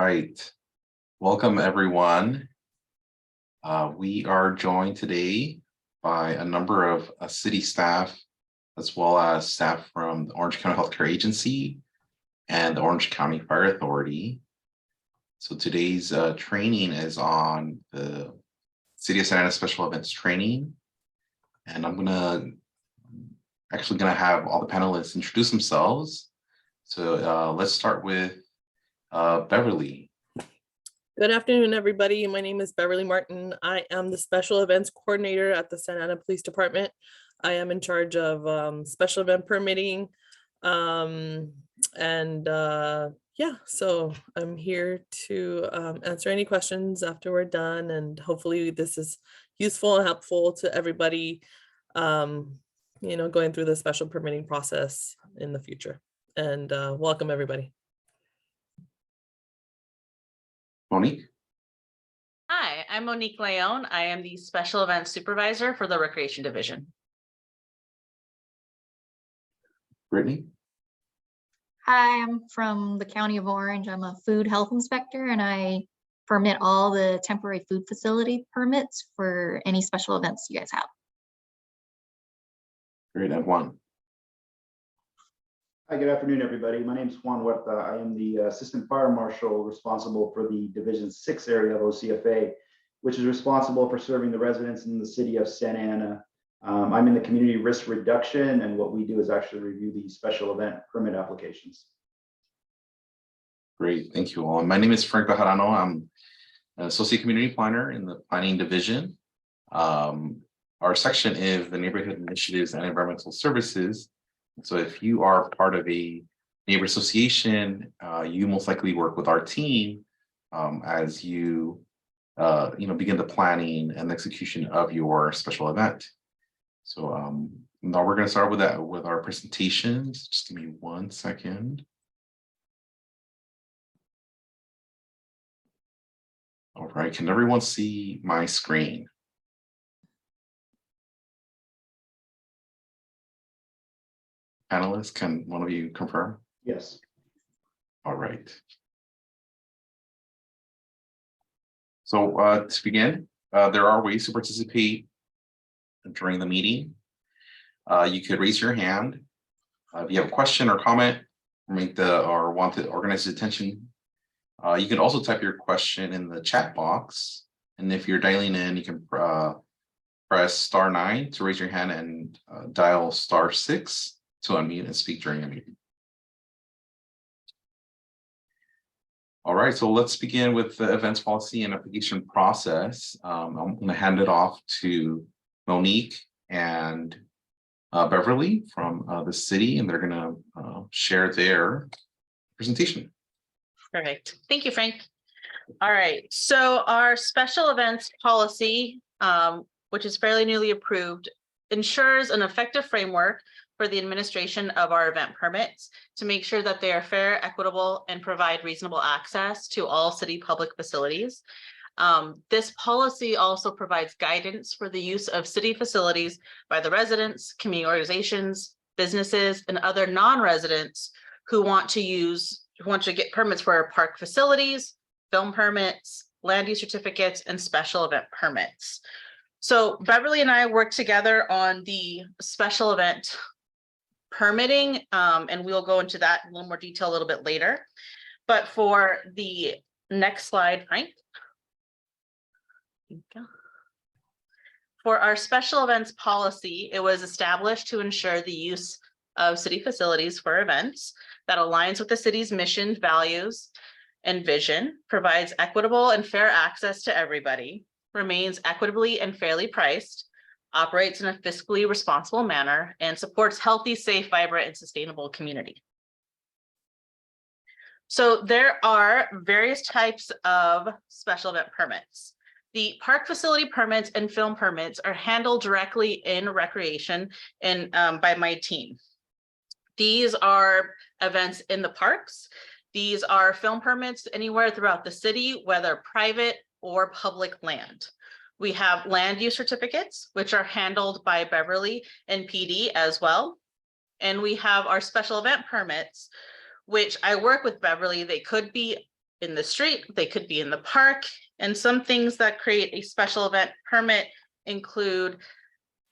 right. Welcome, everyone. We are joined today by a number of city staff, as well as staff from the Orange County Healthcare Agency and the Orange County Fire Authority. So today's training is on the City of Santa Ana Special Events Training. And I'm actually gonna have all the panelists introduce themselves. So let's start with Beverly. Good afternoon, everybody. My name is Beverly Martin. I am the Special Events Coordinator at the Santa Ana Police Department. I am in charge of special event permitting. Yeah, so I'm here to answer any questions after we're done, and hopefully this is useful and helpful to everybody, going through the special permitting process in the future. And welcome, everybody. Monique. Hi, I'm Monique Leone. I am the Special Events Supervisor for the Recreation Division. Brittany. Hi, I'm from the County of Orange. I'm a food health inspector, and I permit all the temporary food facility permits for any special events you guys have. Great, and Juan. Hi, good afternoon, everybody. My name is Juan Huerta. I am the Assistant Fire Marshal responsible for the Division 6 area of OCFA, which is responsible for serving the residents in the city of Santa Ana. I'm in the community risk reduction, and what we do is actually review the special event permit applications. Great, thank you all. My name is Frank Bejarano. I'm an Associate Community Planner in the Planning Division. Our section is the Neighborhood Initiatives and Environmental Services. So if you are part of a neighbor association, you most likely work with our team as you begin the planning and execution of your special event. So now we're going to start with our presentations. Just give me 1 second. All right, can everyone see my screen? Panelists, can one of you confirm? Yes. All right. So to begin, there are ways to participate during the meeting. You could raise your hand if you have a question or comment, or want to organize attention. You can also type your question in the chat box, and if you're dialing in, you can press *9 to raise your hand and dial *6 to unmute and speak during a meeting. All right, so let's begin with the events policy and application process. I'm going to hand it off to Monique and Beverly from the city, and they're going to share their presentation. Perfect. Thank you, Frank. All right, so our special events policy, which is fairly newly approved, ensures an effective framework for the administration of our event permits to make sure that they are fair, equitable, and provide reasonable access to all city public facilities. This policy also provides guidance for the use of city facilities by the residents, community organizations, businesses, and other non-residents who want to get permits for park facilities, film permits, land use certificates, and special event permits. So Beverly and I worked together on the special event permitting, and we'll go into that in a little more detail a little bit later. But for the next slide, Frank. For our special events policy, it was established to ensure the use of city facilities for events that aligns with the city's mission, values, and vision, provides equitable and fair access to everybody, remains equitably and fairly priced, operates in a fiscally responsible manner, and supports healthy, safe, vibrant, and sustainable community. So there are various types of special event permits. The park facility permits and film permits are handled directly in recreation and by my team. These are events in the parks. These are film permits anywhere throughout the city, whether private or public land. We have land use certificates, which are handled by Beverly and PD as well. And we have our special event permits, which I work with Beverly. They could be in the street, they could be in the park. And some things that create a special event permit include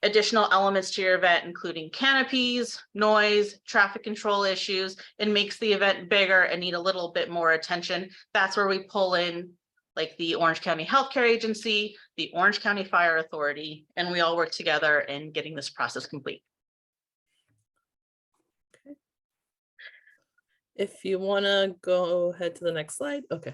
additional elements to your event, including canopies, noise, traffic control issues, and makes the event bigger and need a little bit more attention. That's where we pull in like the Orange County Healthcare Agency, the Orange County Fire Authority, and we all work together in getting this process complete. If you want to go ahead to the next slide. Okay.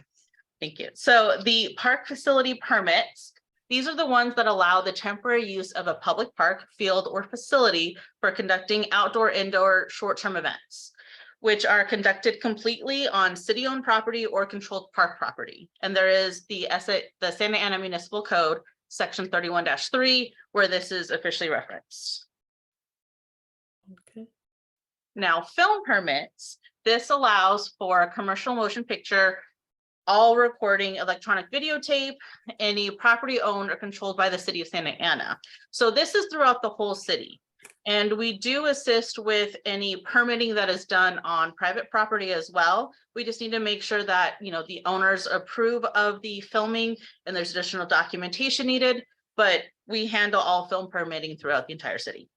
Thank you. So the park facility permits, these are the ones that allow the temporary use of a public park, field, or facility for conducting outdoor, indoor, short-term events, which are conducted completely on city-owned property or controlled park property. And there is the Santa Ana Municipal Code, section 31-3, where this is officially referenced. Okay. Now, film permits, this allows for a commercial motion picture, all recording, electronic videotape, any property owned or controlled by the city of Santa Ana. So this is throughout the whole city. And we do assist with any permitting that is done on private property as well. We just need to make sure that, you know, the owners approve of the filming and there's additional documentation needed, but we handle all film permitting throughout the entire city.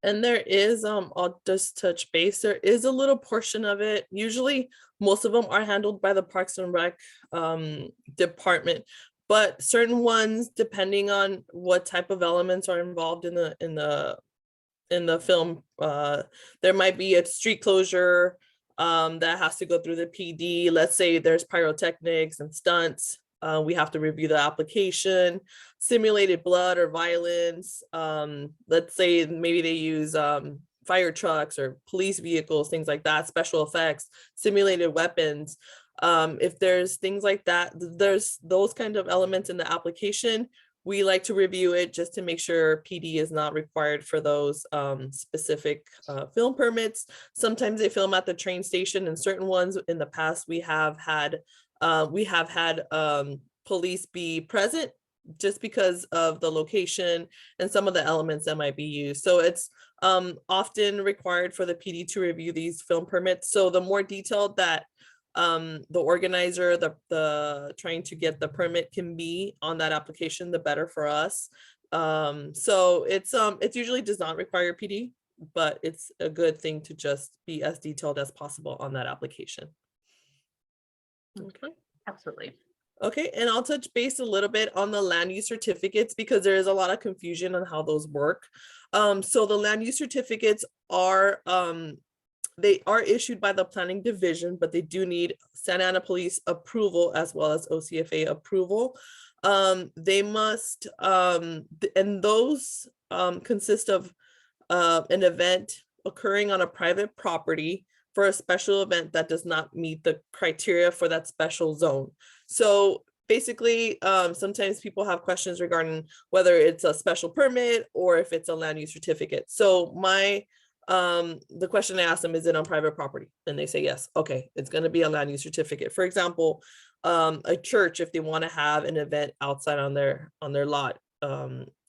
And there is, I'll just touch base, there is a little portion of it. Usually most of them are handled by the Parks and Rec department, but certain ones, depending on what type of elements are involved in the film, there might be a street closure that has to go through the PD. Let's say there's pyrotechnics and stunts. We have to review the application, simulated blood or violence. Let's say maybe they use fire trucks or police vehicles, things like that, special effects, simulated weapons. If there's things like that, there's those kind of elements in the application. We like to review it just to make sure PD is not required for those specific film permits. Sometimes they film at the train station, and certain ones in the past we have had police be present just because of the location and some of the elements that might be used. So it's often required for the PD to review these film permits. So the more detailed that the organizer, the trying to get the permit can be on that application, the better for us. So it's usually does not require PD, but it's a good thing to just be as detailed as possible on that application. Okay. Absolutely. Okay, and I'll touch base a little bit on the land use certificates because there is a lot of confusion on how those work. So the land use certificates are they are issued by the planning division, but they do need Santa Ana Police approval as well as OCFA approval. They must, and those consist of an event occurring on a private property for a special event that does not meet the criteria for that special zone. So basically, sometimes people have questions regarding whether it's a special permit or if it's a land use certificate. So the question I asked them, is it on private property? And they say yes. Okay, it's going to be a land use certificate. For example, a church, if they want to have an event outside on their lot,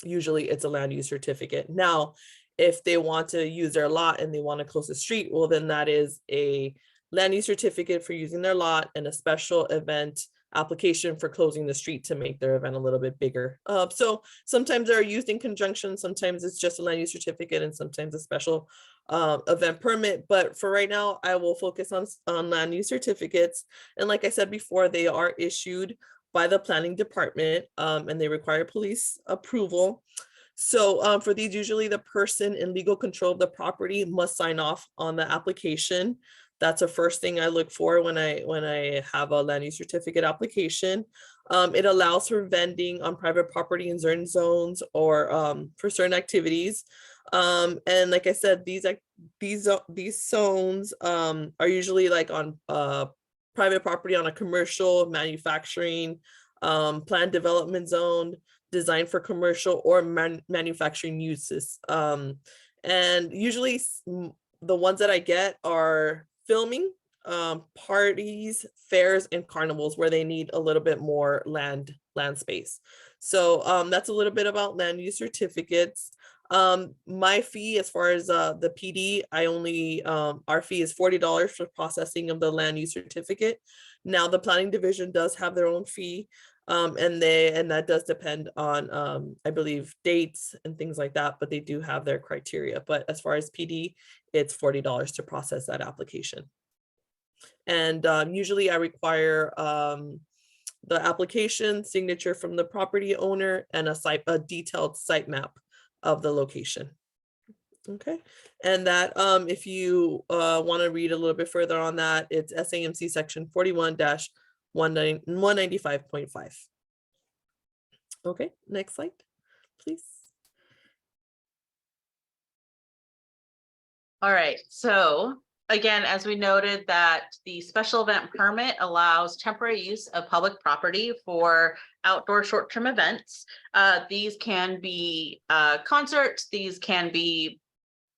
usually it's a land use certificate. Now, if they want to use their lot and they want to close the street, well, then that is a land use certificate for using their lot and a special event application for closing the street to make their event a little bit bigger. So sometimes they're used in conjunction. Sometimes it's just a land use certificate and sometimes a special event permit. But for right now, I will focus on land use certificates. And like I said before, they are issued by the planning department and they require police approval. So for these, usually the person in legal control of the property must sign off on the application. That's the first thing I look for when I have a land use certificate application. It allows for vending on private property in certain zones or for certain activities. And like I said, these zones are usually like on private property on a commercial, manufacturing, planned development zone, designed for commercial or manufacturing uses. And usually the ones that I get are filming, parties, fairs, and carnivals where they need a little bit more land space. So that's a little bit about land use certificates. My fee as far as the PD, I only our fee is $40 for processing of the land use certificate. Now the planning division does have their own fee, and that does depend on I believe dates and things like that, but they do have their criteria. But as far as PD, it's $40 to process that application. And usually I require the application signature from the property owner and a detailed site map of the location. Okay, and that if you want to read a little bit further on that, it's SAMC section 41-195.5. Okay, next slide, please. All right, so again, as we noted that the special event permit allows temporary use of public property for outdoor short-term events. These can be concerts, these can be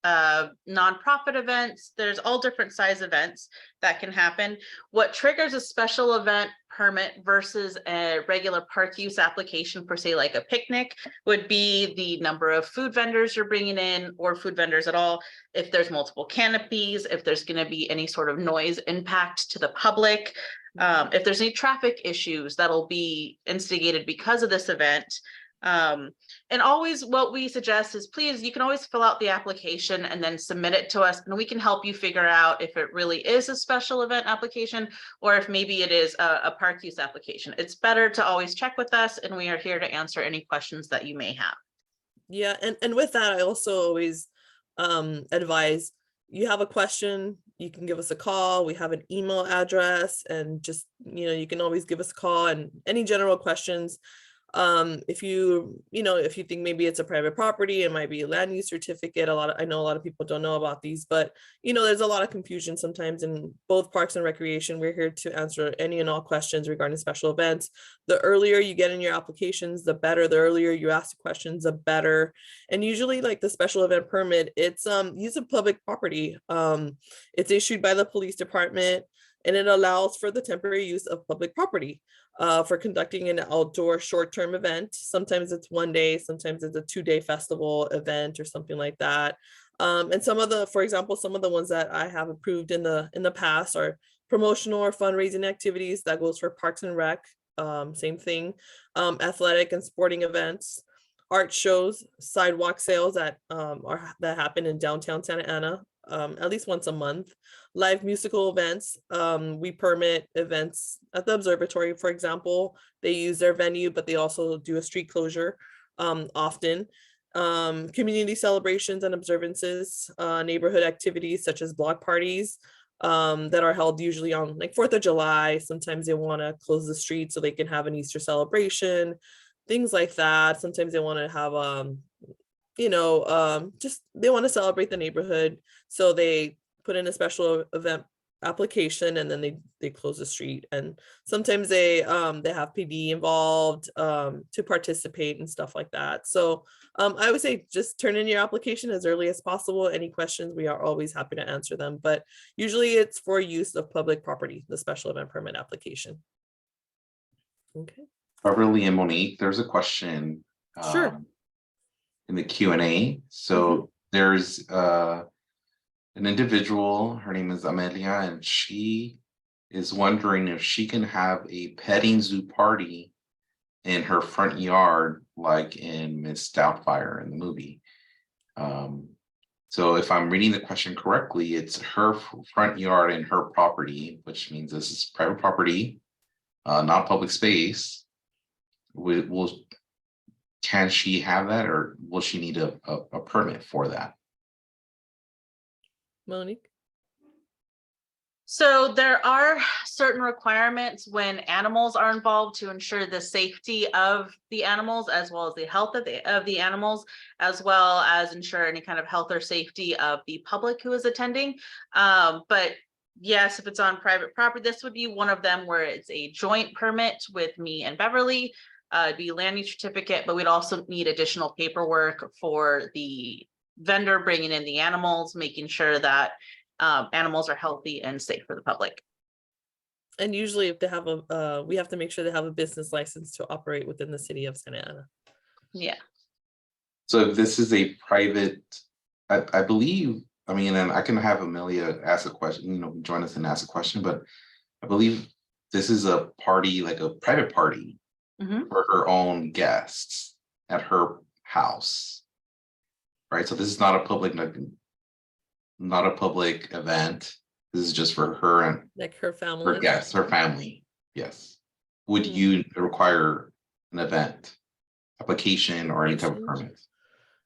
nonprofit events. There's all different size events that can happen. What triggers a special event permit versus a regular park use application for, say, like a picnic, would be the number of food vendors you're bringing in, or food vendors at all. If there's multiple canopies, if there's going to be any sort of noise impact to the public, if there's any traffic issues that'll be instigated because of this event. And always what we suggest is, please, you can always fill out the application and then submit it to us, and we can help you figure out if it really is a special event application or if maybe it is a park use application. It's better to always check with us, and we are here to answer any questions that you may have. Yeah, and with that, I also always advise, you have a question, you can give us a call. We have an email address, and just, you can always give us a call, and any general questions. If you think maybe it's a private property, it might be a land use certificate. I know a lot of people don't know about these, but there's a lot of confusion sometimes in both Parks and Recreation. We're here to answer any and all questions regarding special events. The earlier you get in your applications, the better. The earlier you ask the questions, the better. And usually, like the special event permit, it's use of public property. It's issued by the police department, and it allows for the temporary use of public property for conducting an outdoor short-term event. Sometimes it's one day, sometimes it's a 2-day festival event or something like that. And for example, some of the ones that I have approved in the past are promotional or fundraising activities. That goes for Parks and Rec, same thing. Athletic and sporting events, art shows, sidewalk sales that happen in downtown Santa Ana at least once a month. Live musical events, we permit events at the observatory, for example. They use their venue, but they also do a street closure often. Community celebrations and observances, neighborhood activities such as block parties that are held usually on like 4th of July. Sometimes they want to close the street so they can have an Easter celebration, things like that. Sometimes they want to have just they want to celebrate the neighborhood, so they put in a special event application, and then they close the street. And sometimes they have PD involved to participate and stuff like that. So I would say just turn in your application as early as possible. Any questions, we are always happy to answer them, but usually it's for use of public property, the special event permit application. Okay, Beverly and Monique, there's a question sure. in the Q&A. So there's an individual, her name is Amelia, and she is wondering if she can have a petting zoo party in her front yard, like in Miss Doubtfire in the movie. So if I'm reading the question correctly, it's her front yard and her property, which means this is private property, not public space. Can she have that, or will she need a permit for that? Monique? So there are certain requirements when animals are involved to ensure the safety of the animals, as well as the health of the animals, as well as ensure any kind of health or safety of the public who is attending. But yes, if it's on private property, this would be one of them where it's a joint permit with me and Beverly. It'd be land use certificate, but we'd also need additional paperwork for the vendor bringing in the animals, making sure that animals are healthy and safe for the public. And usually if they have we have to make sure they have a business license to operate within the city of Santa Ana. Yeah. So if this is a private, I believe, I mean, and I can have Amelia ask a question, join us and ask a question, but I believe this is a party, like a private party Mhm. for her own guests at her house. Right, so this is not a public, not a public event. This is just for her and Like her her family. guests, her family. Yes. Would Mhm. you require an event application or any type of Application? permit?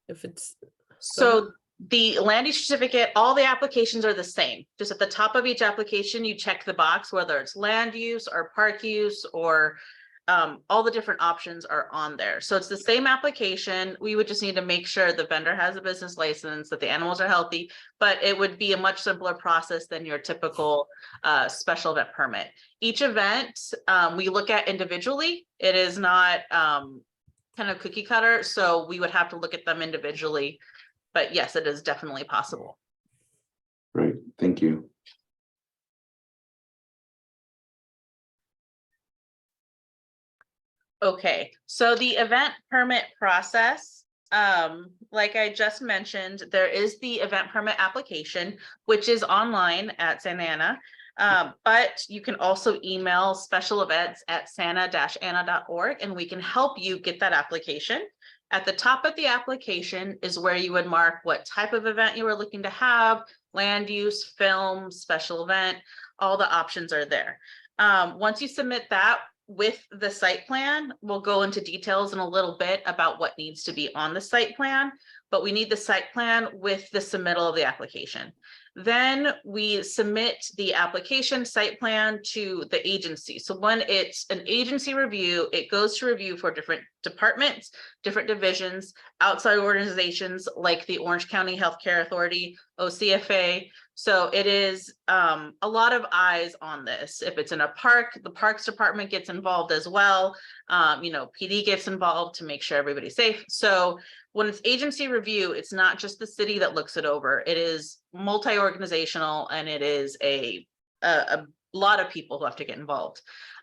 If it's, So the land use certificate, all the applications are the same. Just at the top of each application, you check the box, whether it's land use or park use or all the different options are on there. So it's the same application. We would just need to make sure the vendor has a business license, that the animals are healthy, but it would be a much simpler process than your typical special event permit. Each event we look at individually. It is not kind of cookie cutter, so we would have to look at them individually. But yes, it is definitely possible. Great, thank you. Okay, so the event permit process, like I just mentioned, there is the event permit application, which is online at Santa Ana. But you can also email special events at santa-ana.org and we can help you get that application. At the top of the application is where you would mark what type of event you are looking to have, land use, film, special event, all the options are there. Once you submit that with the site plan, we'll go into details in a little bit about what needs to be on the site plan, but we need the site plan with the submittal of the application. Then we submit the application site plan to the agency. So when it's an agency review, it goes to review for different departments, different divisions, outside organizations like the Orange County Healthcare Authority, OCFA. So it is a lot of eyes on this. If it's in a park, the Parks Department gets involved as well. PD gets involved to make sure everybody's safe. So when it's agency review, it's not just the city that looks it over. It is multi-organizational and it is a lot of people who have to get involved.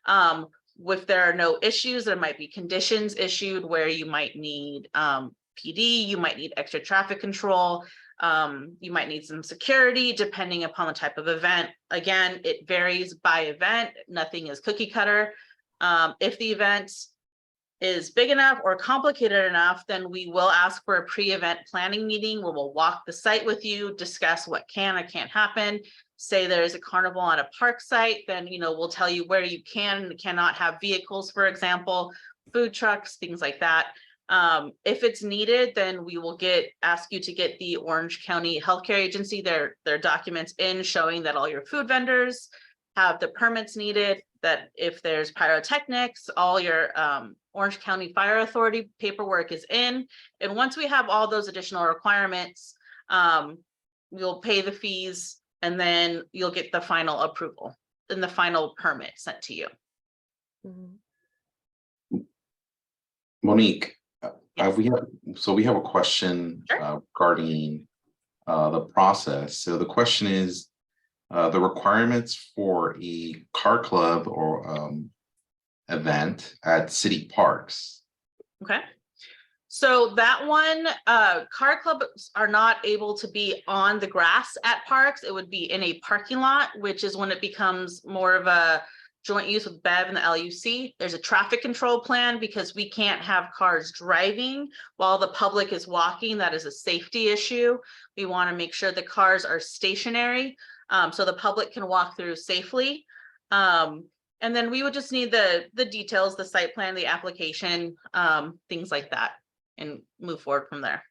If there are no issues, there might be conditions issued where you might need PD, you might need extra traffic control. You might need some security depending upon the type of event. Again, it varies by event. Nothing is cookie cutter. If the event is big enough or complicated enough, then we will ask for a pre-event planning meeting where we'll walk the site with you, discuss what can or can't happen. Say there's a carnival on a park site, then we'll tell you where you can and cannot have vehicles, for example, food trucks, things like that. If it's needed, then we will ask you to get the Orange County Healthcare Agency their documents in showing that all your food vendors have the permits needed, that if there's pyrotechnics, all your Orange County Fire Authority paperwork is in. And once we have all those additional requirements, we'll pay the fees and then you'll get the final approval and the final permit sent to you. Mhm. Monique, Yes. we have a question Sure. regarding the process. So the question is the requirements for a car club or event at city parks. Okay. So that one, car clubs are not able to be on the grass at parks. It would be in a parking lot, which is when it becomes more of a joint use with BEV and the LUC. There's a traffic control plan because we can't have cars driving while the public is walking. That is a safety issue. We want to make sure the cars are stationary so the public can walk through safely. And then we would just need the details, the site plan, the application, things like that, and move forward from there.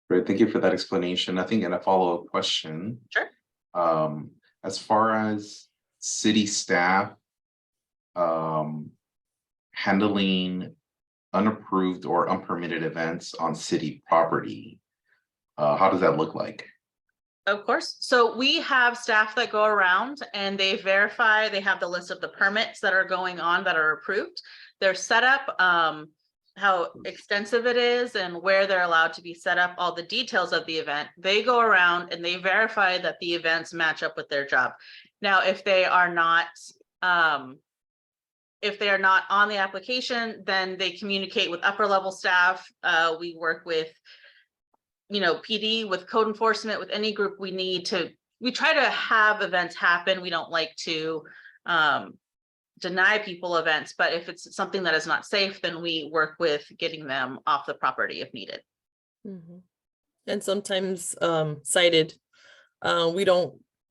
Great, thank you for that explanation. I think in a follow-up question. Sure. As far as city staff handling unapproved or unpermitted events on city property, how does that look like? Of course. So we have staff that go around and they verify, they have the list of the permits that are going on that are approved. They're set up, how extensive it is and where they're allowed to be set up, all the details of the event. They go around and they verify that the events match up with their job. Now, if they are not if they are not on the application, then they communicate with upper level staff. We work with, PD, with code enforcement, with any group we need to, we try to have events happen. We don't like to deny people events, but if it's something that is not safe, then we work with getting them off the property if needed. Mhm. And sometimes cited.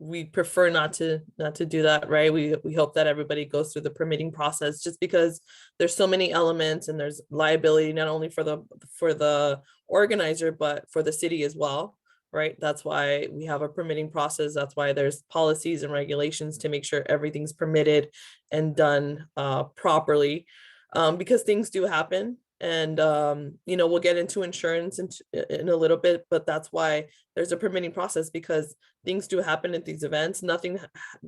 We prefer not to do that, right? We hope that everybody goes through the permitting process, just because there's so many elements and there's liability not only for the organizer, but for the city as well, right? That's why we have a permitting process. That's why there's policies and regulations to make sure everything's permitted and done properly, because things do happen. And we'll get into insurance in a little bit, but that's why there's a permitting process, because things do happen at these events. Nothing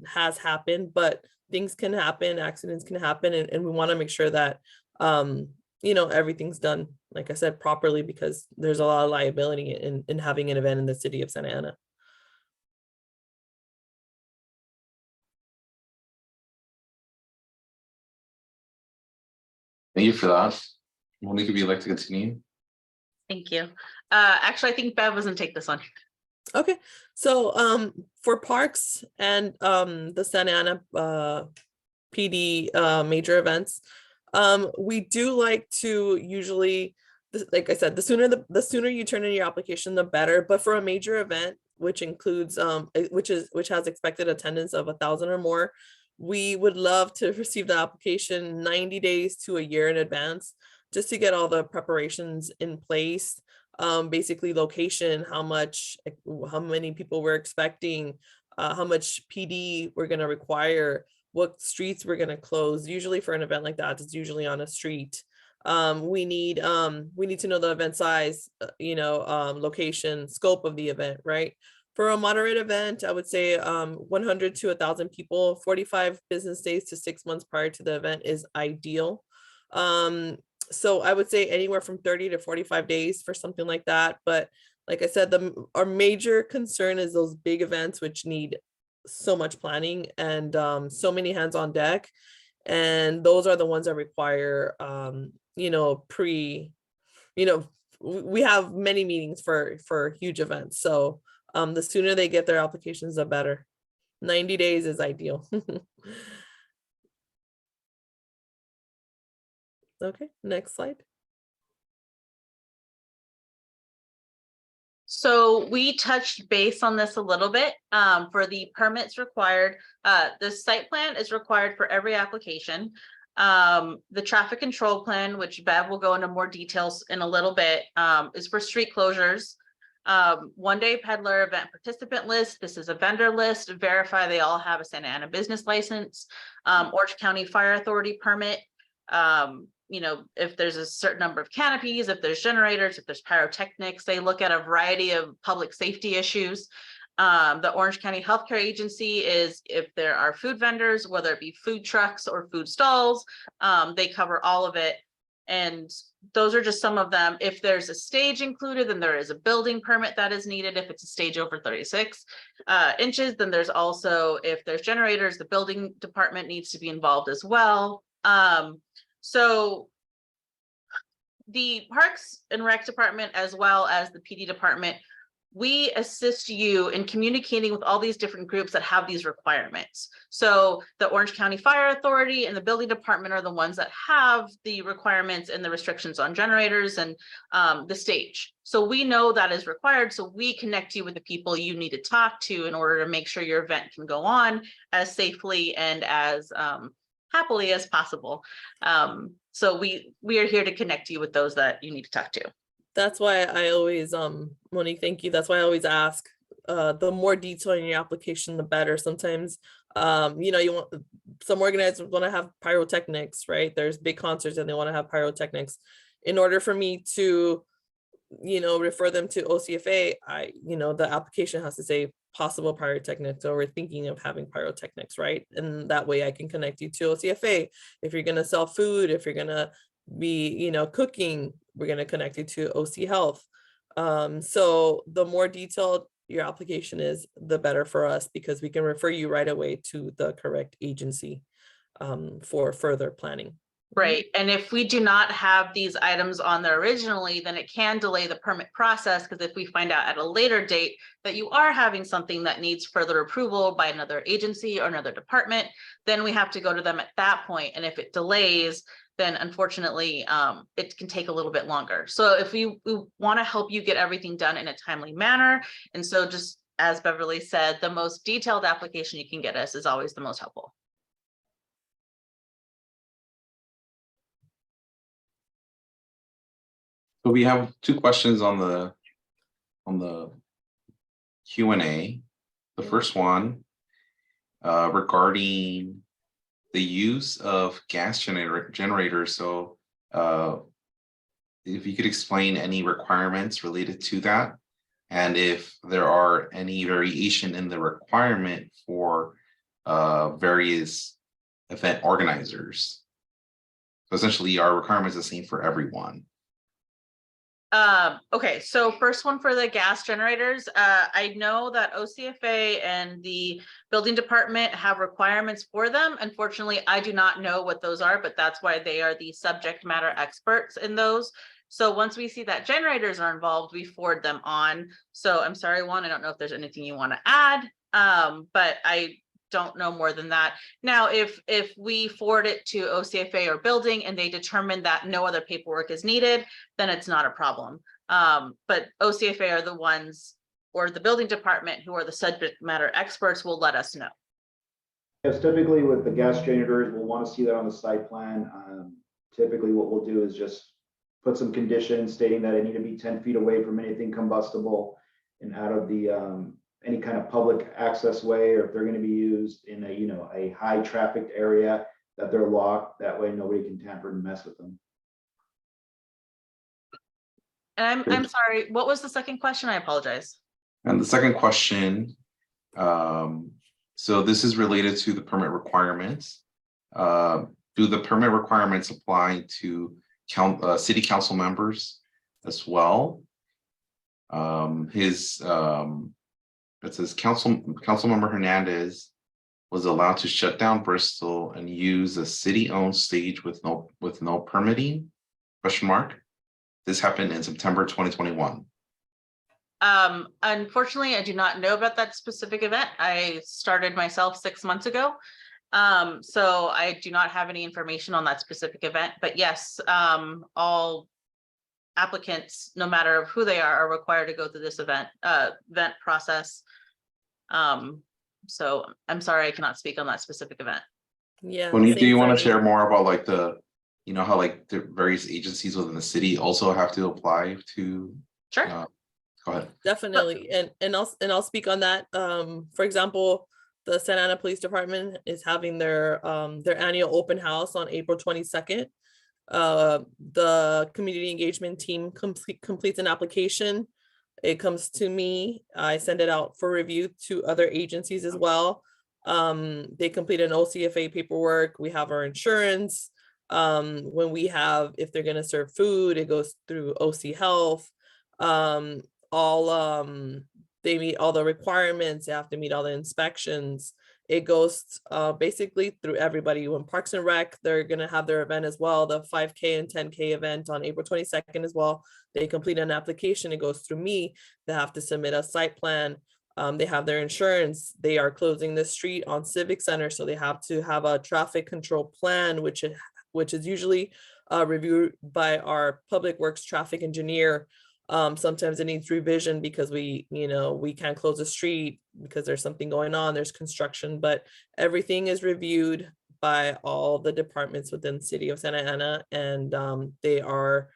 has happened, but things can happen, accidents can happen, and we want to make sure that everything's done, like I said, properly, because there's a lot of liability in having an event in the city of Santa Ana. Thank you for that. Monique, if you'd like to continue. Thank you. Actually, I think Bev was gonna take this one. Okay, so for parks and the Santa Ana PD major events, we do like to usually, like I said, the sooner you turn in your application, the better. But for a major event, which includes which has expected attendance of 1,000 or more, we would love to receive the application 90 days to a year in advance, just to get all the preparations in place. Basically location, how many people we're expecting, how much PD we're going to require, what streets we're going to close. Usually for an event like that, it's usually on a street. We need to know the event size, location, scope of the event, right? For a moderate event, I would say 100 to 1,000 people, 45 business days to 6 months prior to the event is ideal. So I would say anywhere from 30 to 45 days for something like that. But like I said, our major concern is those big events, which need so much planning and so many hands on deck. And those are the ones that require, we have many meetings for huge events. So the sooner they get their applications, the better. 90 days is ideal. Okay, next slide. So we touched base on this a little bit for the permits required. The site plan is required for every application. The traffic control plan, which Bev will go into more details in a little bit, is for street closures. One-day peddler event participant list. This is a vendor list. Verify they all have a Santa Ana business license. Orange County Fire Authority permit. If there's a certain number of canopies, if there's generators, if there's pyrotechnics, they look at a variety of public safety issues. The Orange County Healthcare Agency is if there are food vendors, whether it be food trucks or food stalls, they cover all of it. And those are just some of them. If there's a stage included, then there is a building permit that is needed. If it's a stage over 36 inches, then there's also, if there's generators, the building department needs to be involved as well. So the Parks and Rec department, as well as the PD department, we assist you in communicating with all these different groups that have these requirements. So the Orange County Fire Authority and the building department are the ones that have the requirements and the restrictions on generators and the stage. So we know that is required. So we connect you with the people you need to talk to in order to make sure your event can go on as safely and as happily as possible. So we are here to connect you with those that you need to talk to. That's why I always, Monique, thank you. That's why I always ask, the more detail in your application, the better. Sometimes, you want, some organizers want to have pyrotechnics, right? There's big concerts and they want to have pyrotechnics. In order for me to, refer them to OCFA, the application has to say possible pyrotechnics, or we're thinking of having pyrotechnics, right? And that way I can connect you to OCFA. If you're going to sell food, if you're going to be, cooking, we're going to connect you to OC Health. So the more detailed your application is, the better for us, because we can refer you right away to the correct agency. for further planning. Right, and if we do not have these items on there originally, then it can delay the permit process, because if we find out at a later date that you are having something that needs further approval by another agency or another department, then we have to go to them at that point, and if it delays, then unfortunately, it can take a little bit longer. So if we want to help you get everything done in a timely manner, and so just as Beverly said, the most detailed application you can get us is always the most helpful. So we have two questions on the Q&A. The first one regarding the use of gas generators. So if you could explain any requirements related to that, and if there are any variation in the requirement for various event organizers. So essentially, our requirements are the same for everyone. Okay, so first one for the gas generators. I know that OCFA and the building department have requirements for them. Unfortunately, I do not know what those are, but that's why they are the subject matter experts in those. So once we see that generators are involved, we forward them on. So I'm sorry, Juan, I don't know if there's anything you want to add, but I don't know more than that. Now, if we forward it to OCFA or building and they determine that no other paperwork is needed, then it's not a problem. But OCFA are the ones, or the building department, who are the subject matter experts, will let us know. Yes, typically with the gas generators, we'll want to see that on the site plan. Typically what we'll do is just put some conditions stating that it need to be 10 feet away from anything combustible and out of the any kind of public access way, or if they're going to be used in a, you know, a high trafficked area, that they're locked. That way nobody can tamper and mess with them. And I'm sorry, what was the second question? I apologize. And the second question, so this is related to the permit requirements. Do the permit requirements apply to city council members as well? It says Councilmember Hernandez was allowed to shut down Bristol and use a city-owned stage with no permitting? Question mark. This happened in September 2021. Unfortunately, I do not know about that specific event. I started myself 6 months ago. So I do not have any information on that specific event, but yes, all applicants, no matter who they are required to go through this event process. So I'm sorry, I cannot speak on that specific event. Yeah. When do you want to same for share more about like the, you know, how like the various agencies within the city also have to apply to? Sure. Go ahead. Definitely, and I'll speak on that. For example, the Santa Ana Police Department is having their annual open house on April 22nd. The community engagement team completes an application. It comes to me. I send it out for review to other agencies as well. They complete an OCFA paperwork. We have our insurance. When we have, if they're going to serve food, it goes through OC Health. They meet all the requirements. They have to meet all the inspections. It goes basically through everybody. When Parks and Rec, they're going to have their event as well, the 5K and 10K event on April 22nd as well. They complete an application. It goes through me. They have to submit a site plan. They have their insurance. They are closing the street on Civic Center, so they have to have a traffic control plan, which is usually reviewed by our Public Works traffic engineer. Sometimes it needs revision because we can't close the street because there's something going on, there's construction, but everything is reviewed by all the departments within the city of Santa Ana, and they are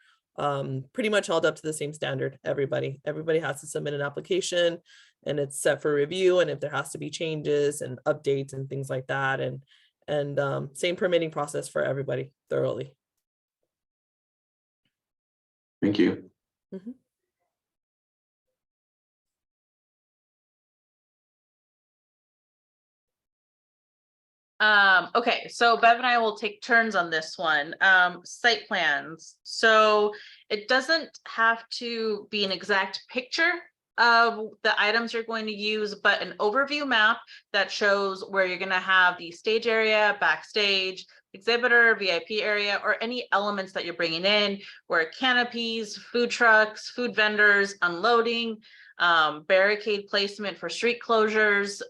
pretty much held up to the same standard. Everybody has to submit an application and it's set for review, and if there has to be changes and updates and things like that, and same permitting process for everybody thoroughly. Thank you. Mm-hmm. Okay, so Bev and I will take turns on this one. Site plans. So it doesn't have to be an exact picture of the items you're going to use, but an overview map that shows where you're going to have the stage area, backstage, exhibitor, VIP area, or any elements that you're bringing in, where canopies, food trucks, food vendors, unloading, barricade placement for street closures,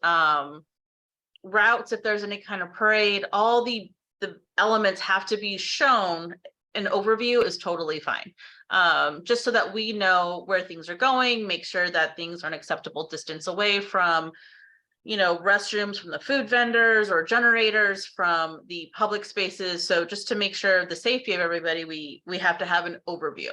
routes if there's any kind of parade, all the elements have to be shown. An overview is totally fine. Just so that we know where things are going, make sure that things are an acceptable distance away from, you know, restrooms, from the food vendors or generators, from the public spaces. So just to make sure the safety of everybody, we have to have an overview.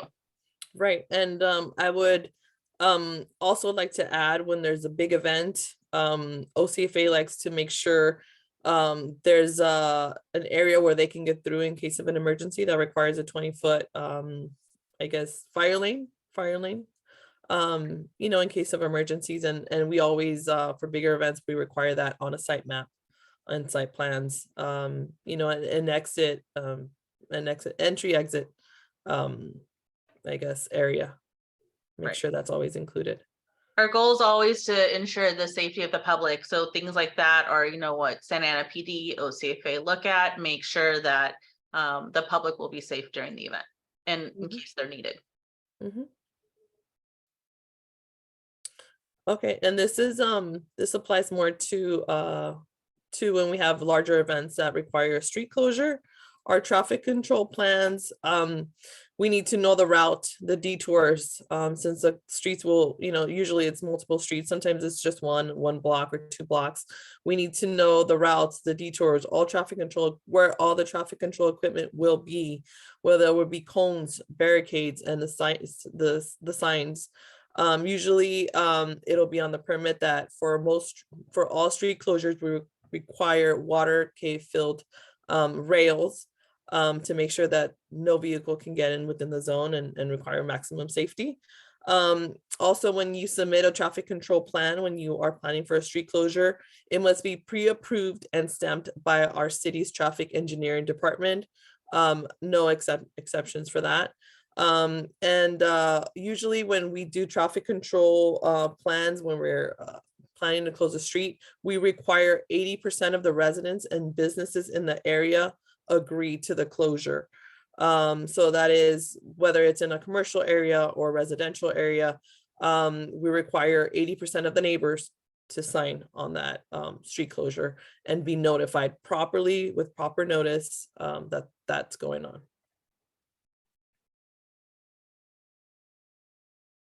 Right, and I would also like to add, when there's a big event, OCFA likes to make sure there's an area where they can get through in case of an emergency that requires a 20-foot I guess fire lane, you know, in case of emergencies. And we always for bigger events we require that on a site map and site plans, you know, an exit entry exit I guess area, make Right. sure that's always included. Our goal is always to ensure the safety of the public. So things like that are, you know, what Santa Ana PD, OCFA look at, make sure that the public will be safe during the event and in case they're needed. Okay, and this is this applies more to when we have larger events that require a street closure. Our traffic control plans, we need to know the route, the detours, since the streets will, you know, usually it's multiple streets, sometimes it's just one block or 2 blocks. We need to know the routes, the detours, all traffic control, where all the traffic control equipment will be, whether it would be cones, barricades, and the signs. Usually it'll be on the permit that for all street closures, we require water cave filled rails to make sure that no vehicle can get in within the zone and require maximum safety. Also, when you submit a traffic control plan, when you are planning for a street closure, it must be pre-approved and stamped by our city's traffic engineering department. No exceptions for that. Usually when we do traffic control plans, when we're planning to close a street, we require 80% of the residents and businesses in the area agree to the closure. So that is whether it's in a commercial area or residential area, we require 80% of the neighbors to sign on that street closure and be notified properly with proper notice that that's going on.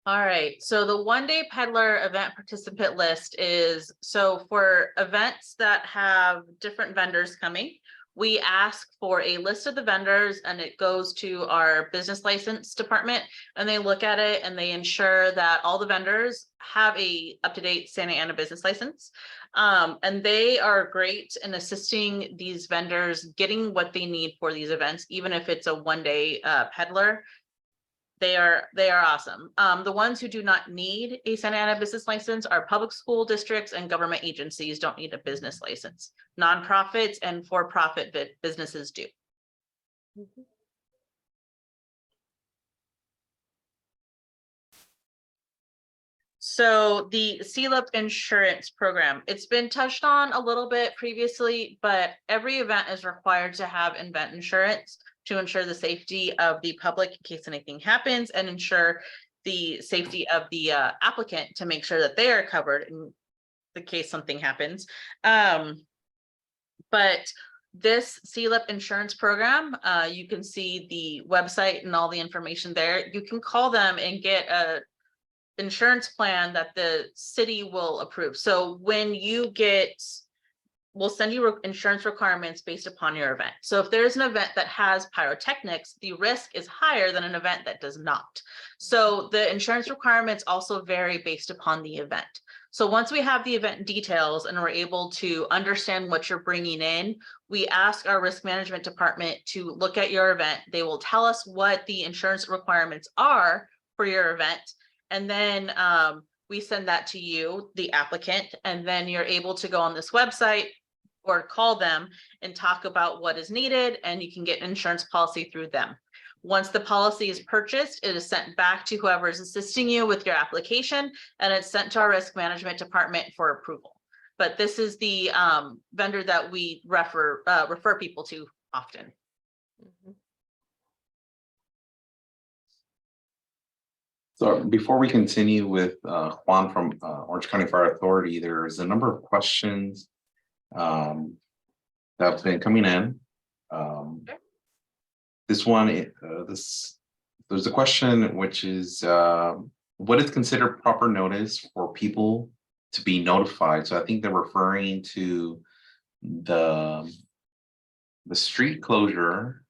All right, so the one-day Peddler event participant list is, so for events that have different vendors coming, we ask for a list of the vendors and it goes to our business license department and they look at it and they ensure that all the vendors have a up-to-date Santa Ana business license. And they are great in assisting these vendors getting what they need for these events, even if it's a one-day Peddler. They are awesome. The ones who do not need a Santa Ana business license are public school districts and government agencies don't need a business license. Nonprofits and for-profit businesses do. So the SELIP insurance program, it's been touched on a little bit previously, but every event is required to have event insurance to ensure the safety of the public in case anything happens and ensure the safety of the applicant to make sure that they are covered in the case something happens. But this SELIP insurance program, you can see the website and all the information there. You can call them and get a insurance plan that the city will approve. So when you get, we'll send you insurance requirements based upon your event. So if there's an event that has pyrotechnics, the risk is higher than an event that does not. So the insurance requirements also vary based upon the event. So once we have the event details and we're able to understand what you're bringing in, we ask our risk management department to look at your event. They will tell us what the insurance requirements are for your event. And then we send that to you, the applicant, and then you're able to go on this website or call them and talk about what is needed, and you can get an insurance policy through them. Once the policy is purchased, it is sent back to whoever is assisting you with your application, and it's sent to our risk management department for approval. But this is the vendor that we refer people to often. Mhm. So before we continue with Juan from Orange County Fire Authority, there's a number of questions that have been coming in. This one, there's a question which is, what is considered proper notice for people to be notified? So I think they're referring to the street closure.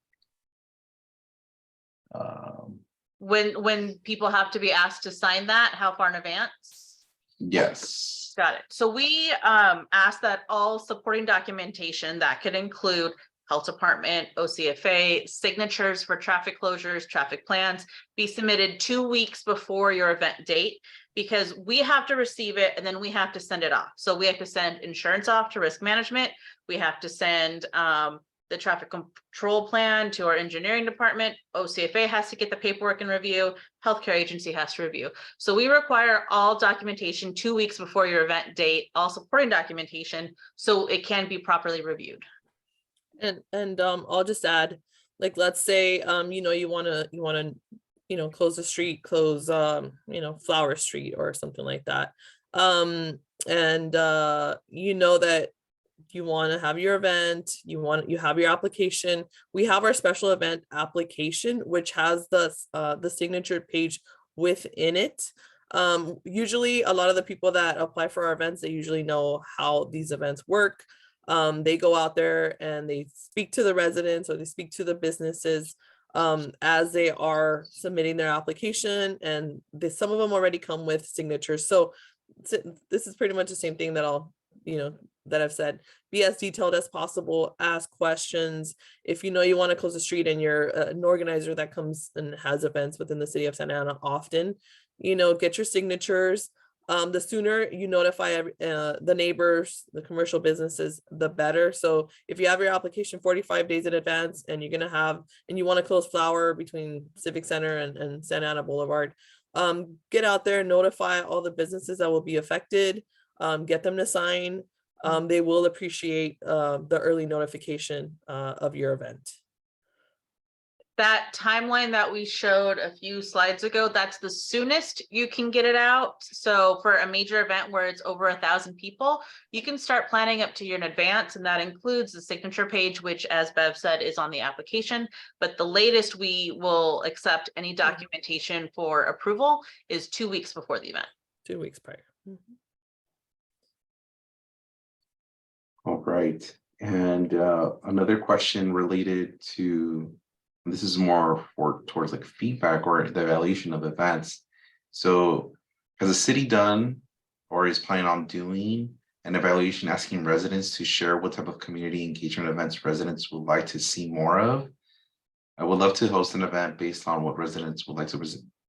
When people have to be asked to sign that, how far in advance? Yes. Got it. So we ask that all supporting documentation that could include health department, OCFA, signatures for traffic closures, traffic plans, be submitted 2 weeks before your event date, because we have to receive it and then we have to send it off. So we have to send insurance off to risk management. We have to send the traffic control plan to our engineering department. OCFA has to get the paperwork and review. Healthcare agency has to review. So we require all documentation 2 weeks before your event date, all supporting documentation, so it can be properly reviewed. And I'll just add, like, let's say you want to close the street, close Flower Street or something like that. And that you want to have your event, you have your application. We have our special event application, which has the signature page within it. Usually a lot of the people that apply for our events, they usually know how these events work. They go out there and they speak to the residents or they speak to the businesses as they are submitting their application, and some of them already come with signatures. So this is pretty much the same thing that that I've said. Be as detailed as possible, ask questions. If you want to close the street and you're an organizer that comes and has events within the city of Santa Ana often, get your signatures. The sooner you notify the neighbors, the commercial businesses, the better. So if you have your application 45 days in advance and you want to close Flower between Civic Center and Santa Ana Boulevard, get out there, notify all the businesses that will be affected, get them to sign. They will appreciate the early notification of your event. That timeline that we showed a few slides ago, that's the soonest you can get it out. So for a major event where it's over 1,000 people, you can start planning up to a year in advance, and that includes the signature page, which, as Bev said, is on the application. But the latest we will accept any documentation for approval is 2 weeks before the event. 2 weeks prior. Mm-hmm. All right. And another question related to, this is more towards like feedback or the evaluation of events. So has the city done or is planning on doing an evaluation asking residents to share what type of community engagement events residents would like to see more of? I would love to host an event based on what residents would like to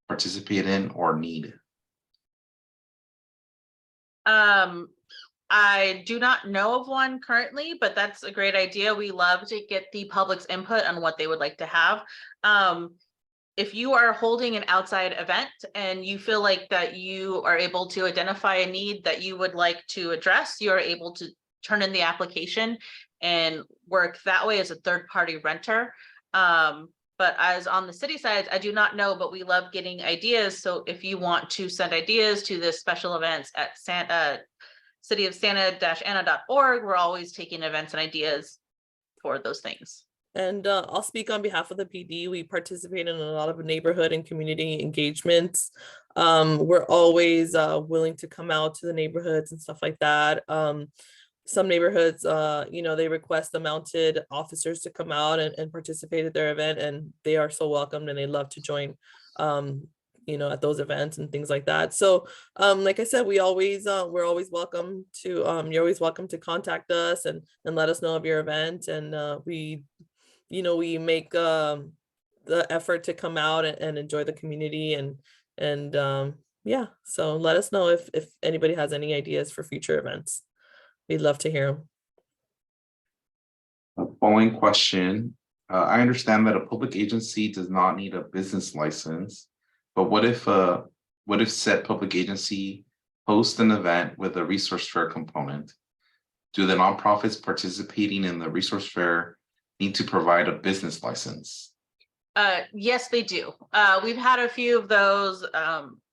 participate in or need. I do not know of one currently, but that's a great idea. We love to get the public's input on what they would like to have. If you are holding an outside event and you feel like that you are able to identify a need that you would like to address, you're able to turn in the application and work that way as a third-party renter. But as on the city side, I do not know, but we love getting ideas. So if you want to send ideas to the special events at cityofsanta-ana.org, we're always taking events and ideas for those things. And I'll speak on behalf of the PD. We participate in a lot of neighborhood and community engagements. We're always willing to come out to the neighborhoods and stuff like that. Some neighborhoods, they request the mounted officers to come out and participate at their event, and they are so welcomed and they love to join at those events and things like that. So like I said, we're always welcome to you're always welcome to contact us and let us know of your event, and we make the effort to come out and enjoy the community, and yeah, so let us know if anybody has any ideas for future events. We'd love to hear them. Following question, I understand that a public agency does not need a business license, but what if said public agency hosts an event with a resource fair component? Do the nonprofits participating in the resource fair need to provide a business license? Yes, they do. We've had a few of those.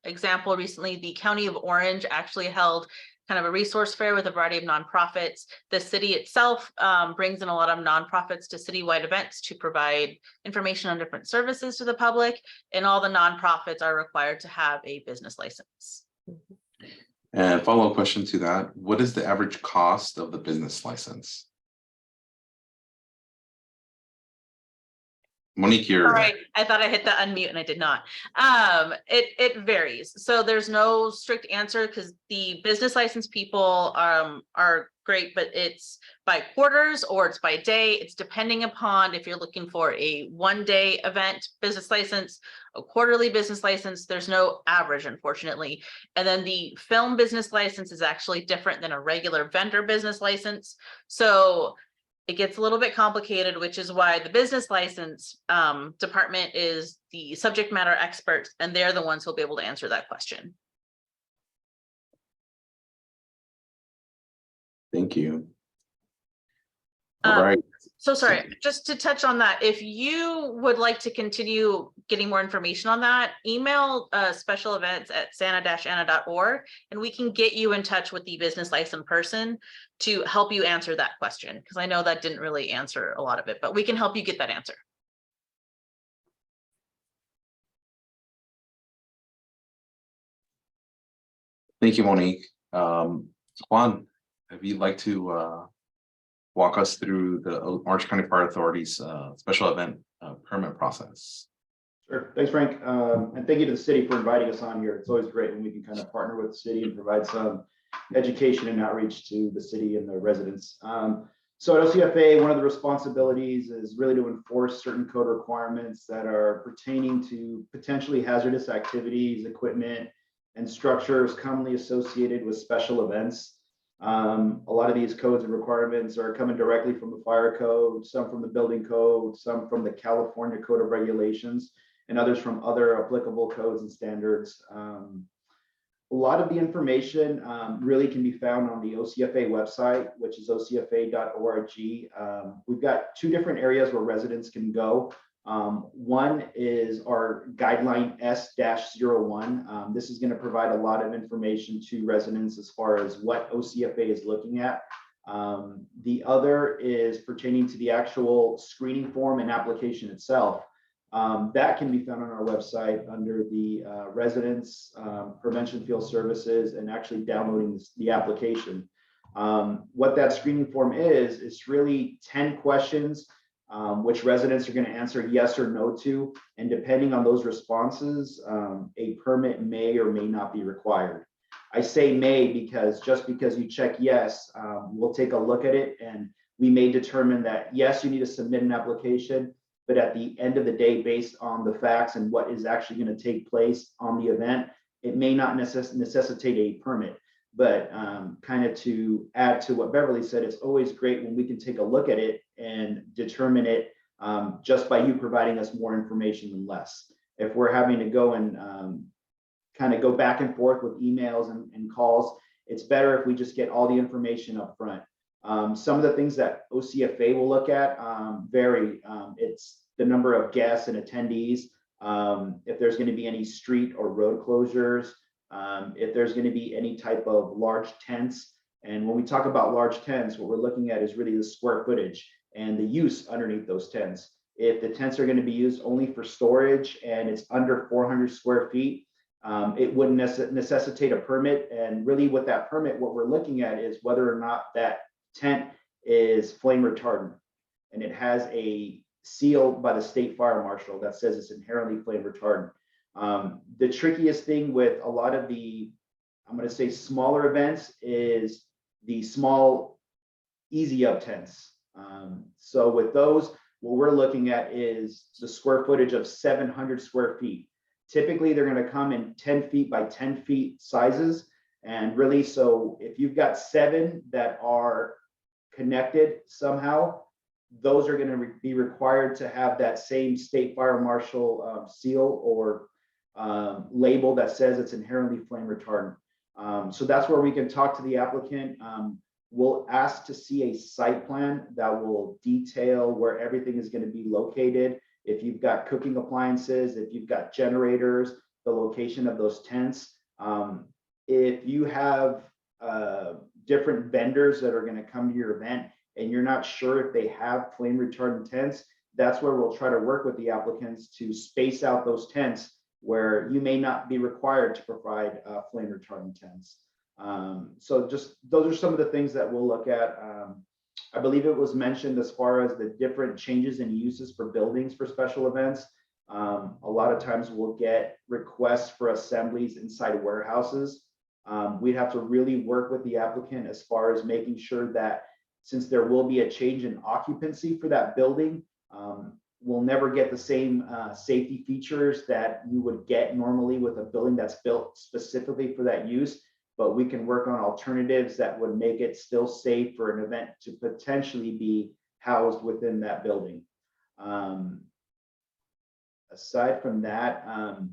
Example, recently, the County of Orange actually held kind of a resource fair with a variety of nonprofits. The city itself brings in a lot of nonprofits to citywide events to provide information on different services to the public, and all the nonprofits are required to have a business license. And follow-up question to that, what is the average cost of the business license? Monique, you're. All right, I thought I hit the unmute and I did not. It varies. So there's no strict answer because the business license people are great, but it's by quarters or it's by day. It's depending upon if you're looking for a one-day event business license, a quarterly business license. There's no average, unfortunately. And then the film business license is actually different than a regular vendor business license. So it gets a little bit complicated, which is why the business license department is the subject matter experts, and they're the ones who'll be able to answer that question. Thank you. All right. So sorry, just to touch on that, if you would like to continue getting more information on that, email special events at santa-ana.org, and we can get you in touch with the business license person to help you answer that question, because I know that didn't really answer a lot of it, but we can help you get that answer. Thank you, Monique. Juan, if you'd like to walk us through the Orange County Fire Authority's special event permit process. Sure. Thanks, Frank. And thank you to the city for inviting us on here. It's always great when we can kind of partner with the city and provide some education and outreach to the city and the residents. So at OCFA, one of the responsibilities is really to enforce certain code requirements that are pertaining to potentially hazardous activities, equipment, and structures commonly associated with special events. A lot of these codes and requirements are coming directly from the fire code, some from the building code, some from the California Code of Regulations, and others from other applicable codes and standards. A lot of the information really can be found on the OCFA website, which is ocfa.org. We've got two different areas where residents can go. One is our guideline S-01. This is going to provide a lot of information to residents as far as what OCFA is looking at. The other is pertaining to the actual screening form and application itself. That can be found on our website under the residents prevention field services, and actually downloading the application. What that screening form is really 10 questions which residents are going to answer yes or no to, and depending on those responses, a permit may or may not be required. I say may because just because you check yes, we'll take a look at it and we may determine that yes, you need to submit an application, but at the end of the day, based on the facts and what is actually going to take place on the event, it may not necessitate a permit. But kind of to add to what Beverly said, it's always great when we can take a look at it and determine it just by you providing us more information than less. If we're having to go and kind of go back and forth with emails and calls, it's better if we just get all the information up front. Some of the things that OCFA will look at vary. It's the number of guests and attendees, if there's going to be any street or road closures, if there's going to be any type of large tents. And when we talk about large tents, what we're looking at is really the square footage and the use underneath those tents. If the tents are going to be used only for storage and it's under 400 square feet, it wouldn't necessitate a permit. And really with that permit, what we're looking at is whether or not that tent is flame retardant, and it has a seal by the state fire marshal that says it's inherently flame retardant. The trickiest thing with a lot of the, I'm going to say smaller events, is the small easy up tents. So with those, what we're looking at is the square footage of 700 square feet. Typically, they're going to come in 10 feet by 10 feet sizes. And really, so if you've got 7 that are connected somehow, those are going to be required to have that same state fire marshal seal or label that says it's inherently flame retardant. So that's where we can talk to the applicant. We'll ask to see a site plan that will detail where everything is going to be located. If you've got cooking appliances, if you've got generators, the location of those tents. If you have different vendors that are going to come to your event and you're not sure if they have flame retardant tents, that's where we'll try to work with the applicants to space out those tents where you may not be required to provide flame retardant tents. So just those are some of the things that we'll look at. I believe it was mentioned as far as the different changes in uses for buildings for special events. A lot of times we'll get requests for assemblies inside warehouses. We'd have to really work with the applicant as far as making sure that since there will be a change in occupancy for that building, we'll never get the same safety features that you would get normally with a building that's built specifically for that use. But we can work on alternatives that would make it still safe for an event to potentially be housed within that building. Aside from that,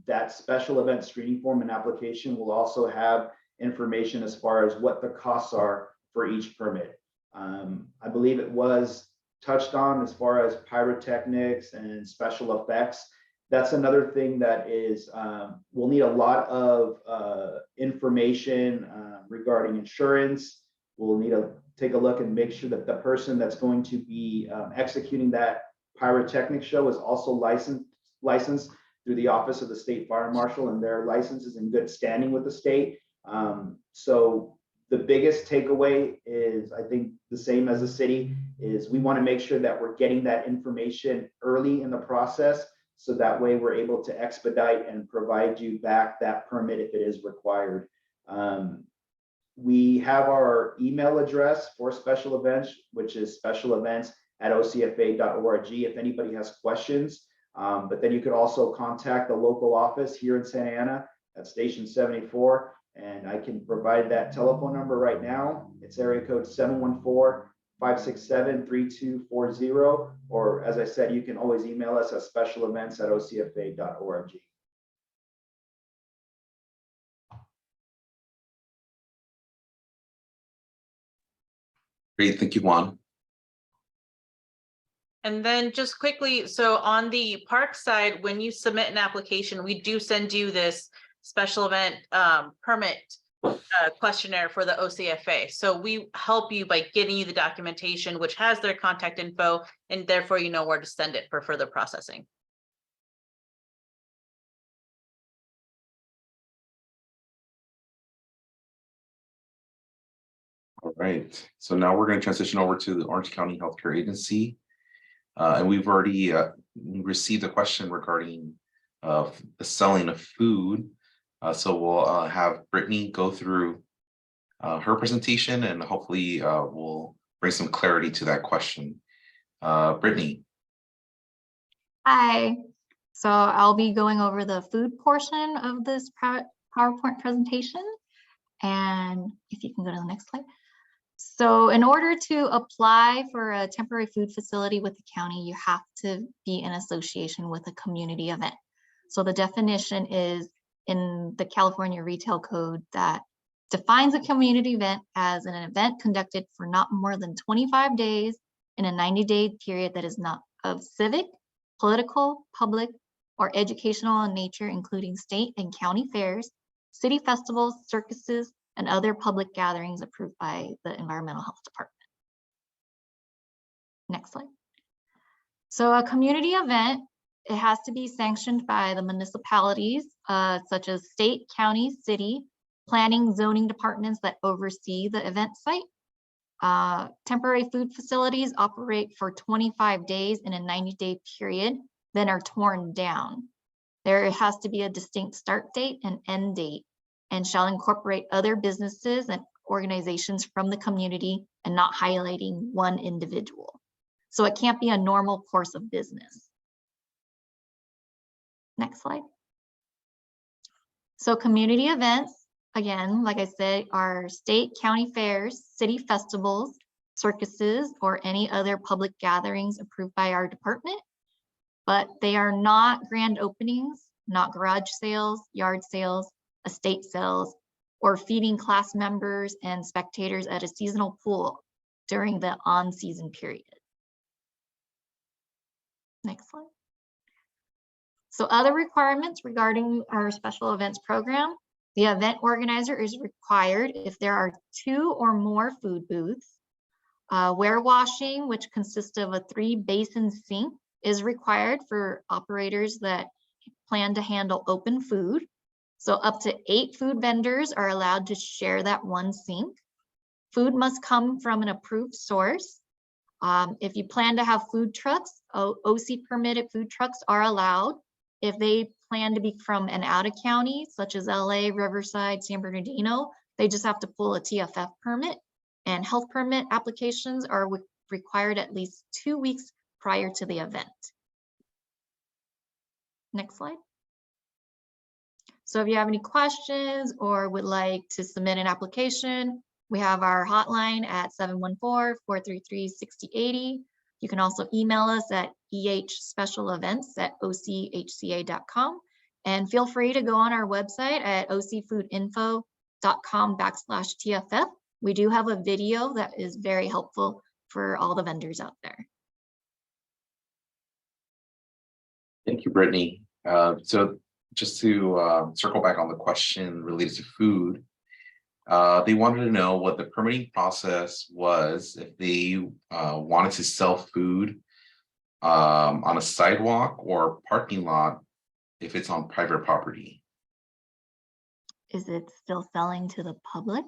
that special event screening form and application will also have information as far as what the costs are for each permit. I believe it was touched on as far as pyrotechnics and special effects. That's another thing that is, we'll need a lot of information regarding insurance. We'll need to take a look and make sure that the person that's going to be executing that pyrotechnic show is also licensed through the Office of the State Fire Marshal, and their license is in good standing with the state. So the biggest takeaway is, I think the same as the city, is we want to make sure that we're getting that information early in the process, so that way we're able to expedite and provide you back that permit if it is required. We have our email address for special events, which is specialevents@ocfa.org if anybody has questions. But then you could also contact the local office here in Santa Ana at Station 74, and I can provide that telephone number right now. It's area code 714-567-3240, or as I said, you can always email us at specialevents@ocfa.org. Great, thank you, Juan. And then just quickly, so on the park side, when you submit an application, we do send you this special event permit questionnaire for the OCFA. So we help you by getting you the documentation, which has their contact info, and therefore you know where to send it for further processing. All right, so now we're going to transition over to the Orange County Healthcare Agency. And we've already received a question regarding the selling of food. So we'll have Brittany go through her presentation, and hopefully we'll bring some clarity to that question. Brittany. Hi, so I'll be going over the food portion of this PowerPoint presentation. And if you can go to the next slide. So in order to apply for a temporary food facility with the county, you have to be in association with a community event. So the definition is in the California Retail Code that defines a community event as an event conducted for not more than 25 days in a 90-day period that is not of civic, political, public, or educational in nature, including state and county fairs, city festivals, circuses, and other public gatherings approved by the Environmental Health Department. Next slide. So a community event, it has to be sanctioned by the municipalities, such as state, county, city, planning, zoning departments that oversee the event site. Temporary food facilities operate for 25 days in a 90-day period, then are torn down. There has to be a distinct start date and end date, and shall incorporate other businesses and organizations from the community and not highlighting one individual. So it can't be a normal course of business. Next slide. So community events, again, like I said, are state, county fairs, city festivals, circuses, or any other public gatherings approved by our department, but they are not grand openings, not garage sales, yard sales, estate sales, or feeding class members and spectators at a seasonal pool during the on-season period. Next slide. So other requirements regarding our special events program, the event organizer is required if there are 2 or more food booths. Warewashing, which consists of a 3-basin sink, is required for operators that plan to handle open food. So up to 8 food vendors are allowed to share that one sink. Food must come from an approved source. If you plan to have food trucks, OC permitted food trucks are allowed. If they plan to be from an out of county, such as LA, Riverside, San Bernardino, they just have to pull a TFF permit, and health permit applications are required at least 2 weeks prior to the event. Next slide. So if you have any questions or would like to submit an application, we have our hotline at 714-433-6080. You can also email us at ehspecialevents@ochca.com, and feel free to go on our website at ocfoodinfo.com/TFF. We do have a video that is very helpful for all the vendors out there. Thank you, Brittany. So just to circle back on the question related to food, they wanted to know what the permitting process was if they wanted to sell food on a sidewalk or parking lot if it's on private property. Is it still selling to the public?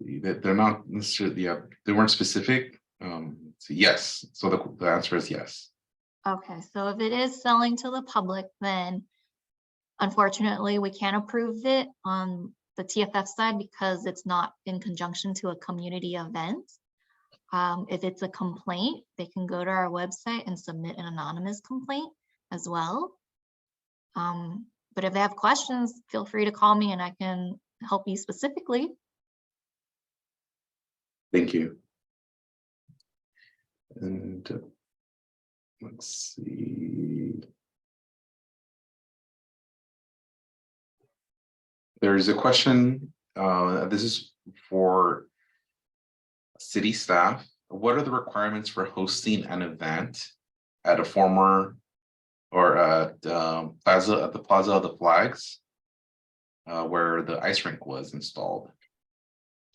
They're not necessarily, they weren't specific. So yes, so the answer is yes. Okay, so if it is selling to the public, then unfortunately we can't approve it on the TFF side because it's not in conjunction to a community event. If it's a complaint, they can go to our website and submit an anonymous complaint as well. But if they have questions, feel free to call me and I can help you specifically. Thank you. And let's see. There's a question. This is for city staff. What are the requirements for hosting an event at a former or at the Plaza of the Flags, where the ice rink was installed?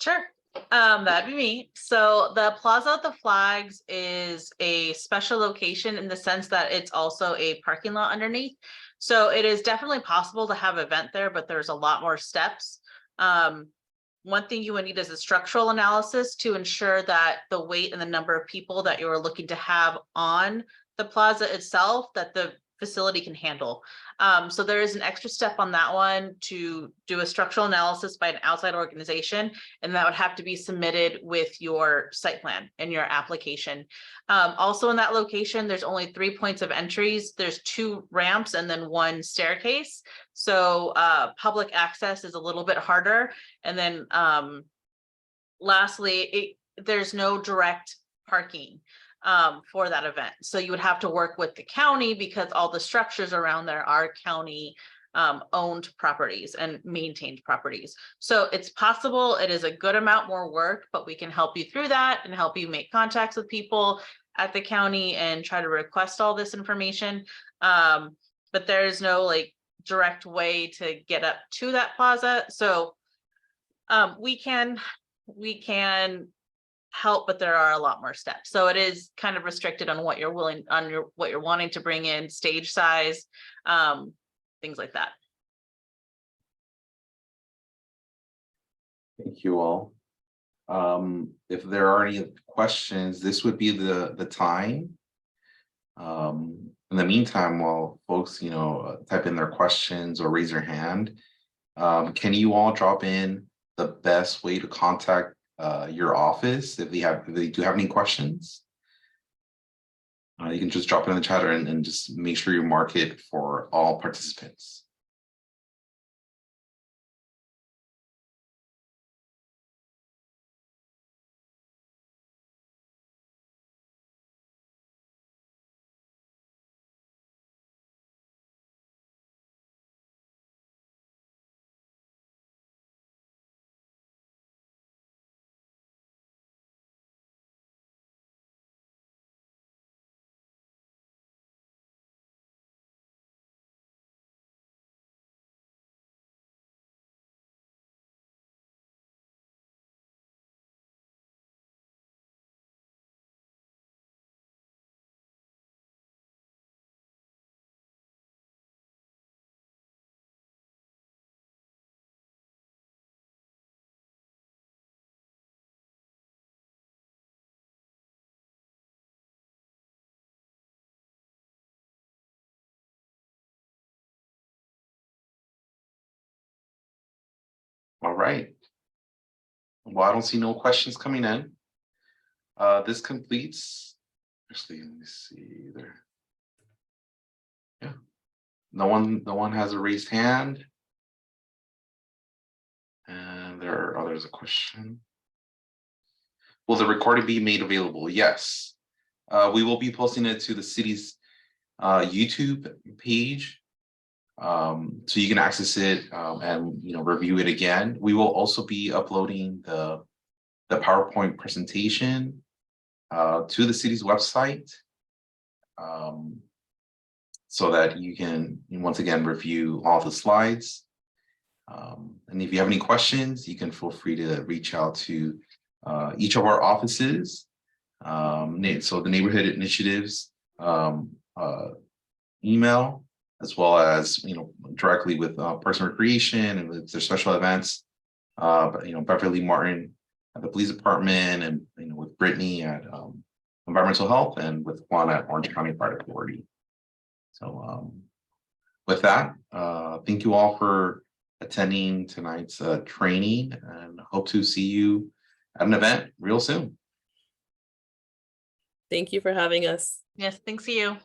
Sure. That'd be me. So the Plaza of the Flags is a special location in the sense that it's also a parking lot underneath. So it is definitely possible to have an event there, but there's a lot more steps. One thing you would need is a structural analysis to ensure that the weight and the number of people that you are looking to have on the plaza itself, that the facility can handle. So there is an extra step on that one to do a structural analysis by an outside organization, and that would have to be submitted with your site plan and your application. Also in that location, there's only 3 points of entries. There's 2 ramps and then 1 staircase. So public access is a little bit harder. And then lastly, there's no direct parking for that event. So you would have to work with the county because all the structures around there are county owned properties and maintained properties. So it's possible. It is a good amount more work, but we can help you through that and help you make contacts with people at the county and try to request all this information. But there is no like direct way to get up to that plaza. So we can help, but there are a lot more steps. So it is kind of restricted on what you're willing, what you're wanting to bring in, stage size, things like that. Thank you all. If there are any questions, this would be the time. In the meantime, while folks, type in their questions or raise your hand, can you all drop in the best way to contact your office if they do have any questions? You can just drop it in the chat and just make sure you mark it for all participants. All right. Well, I don't see no questions coming in. This completes, actually, let me see there. Yeah. No one has a raised hand. And there's a question. Will the recording be made available? Yes. We will be posting it to the city's YouTube page. So you can access it and review it again. We will also be uploading the PowerPoint presentation to the city's website, so that you can once again review all the slides. And if you have any questions, you can feel free to reach out to each of our offices. So the neighborhood initiatives email, as well as directly with Parks and Recreation and with their special events. Beverly Martin at the police department, and with Brittany at environmental health, and with Juan at Orange County Fire Authority. So with that, thank you all for attending tonight's training, and hope to see you at an event real soon. Thank you for having us. Yes, thanks to you.